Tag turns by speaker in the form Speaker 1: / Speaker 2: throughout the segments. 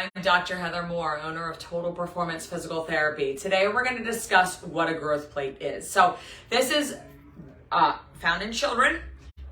Speaker 1: I'm Dr. Heather Moore, owner of Total Performance Physical Therapy. Today we're going to discuss what a growth plate is. So this is found in children.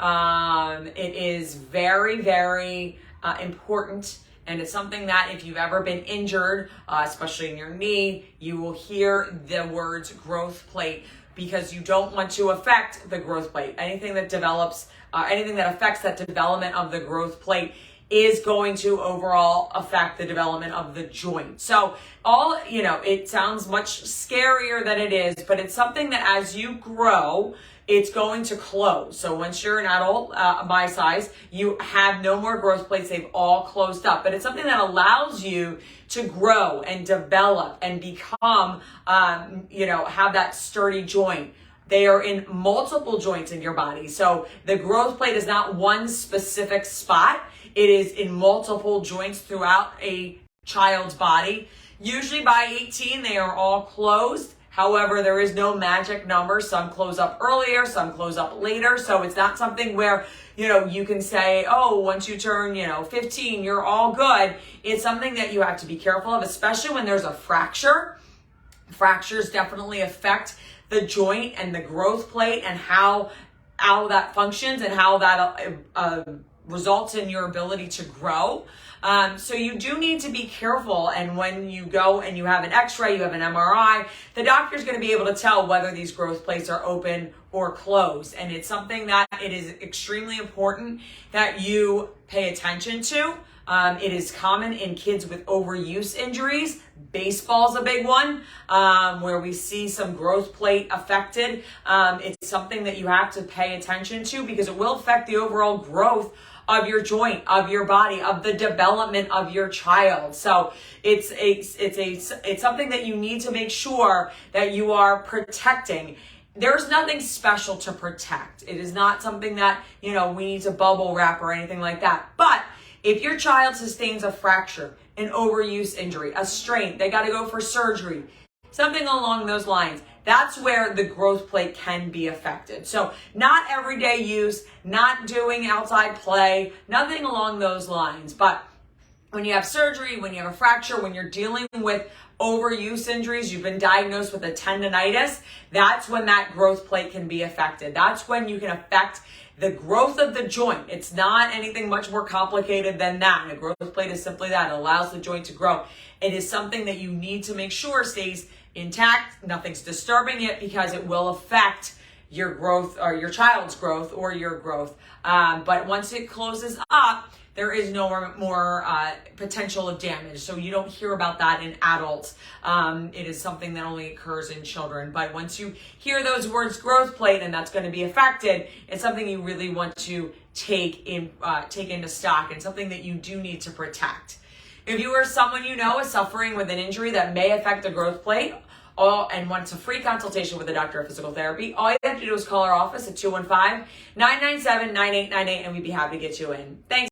Speaker 1: It is very, very important, and it's something that if you've ever been injured, especially in your knee, you will hear the words growth plate because you don't want to affect the growth plate. Anything that develops, anything that affects that development of the growth plate is going to overall affect the development of the joint. So it sounds much scarier than it is, but it's something that as you grow, it's going to close. So once you're an adult, my size, you have no more growth plates. They've all closed up, but it's something that allows you to grow and develop and become, have that sturdy joint. They are in multiple joints in your body. So the growth plate is not one specific spot. It is in multiple joints throughout a child's body. Usually by 18, they are all closed. However, there is no magic number. Some close up earlier, some close up later. So it's not something where, you can say, oh, once you turn, 15, you're all good. It's something that you have to be careful of, especially when there's a fracture. Fractures definitely affect the joint and the growth plate and how that functions and how that results in your ability to grow. So you do need to be careful. And when you go and you have an x-ray, you have an MRI, the doctor's going to be able to tell whether these growth plates are open or closed. And it's something that it is extremely important that you pay attention to. It is common in kids with overuse injuries. Baseball's a big one, where we see some growth plate affected. It's something that you have to pay attention to because it will affect the overall growth of your joint, of your body, of the development of your child. So it's something that you need to make sure that you are protecting. There's nothing special to protect. It is not something that, we need to bubble wrap or anything like that. But if your child sustains a fracture, an overuse injury, a strain, they got to go for surgery, something along those lines, that's where the growth plate can be affected. So not everyday use, not doing outside play, nothing along those lines. But when you have surgery, when you have a fracture, when you're dealing with overuse injuries, you've been diagnosed with a tendonitis, that's when that growth plate can be affected. That's when you can affect the growth of the joint. It's not anything much more complicated than that. A growth plate is simply that. It allows the joint to grow. It is something that you need to make sure stays intact. Nothing's disturbing it because it will affect your growth or your child's growth or your growth. But once it closes up, there is no more potential of damage. So you don't hear about that in adults. It is something that only occurs in children. But once you hear those words growth plate and that's going to be affected, it's something you really want to take into stock and something that you do need to protect. If you or someone you know is suffering with an injury that may affect the growth plate and wants a free consultation with a doctor of physical therapy, all you have to do is call our office at 215-997-9898 and we'd be happy to get you in. Thanks.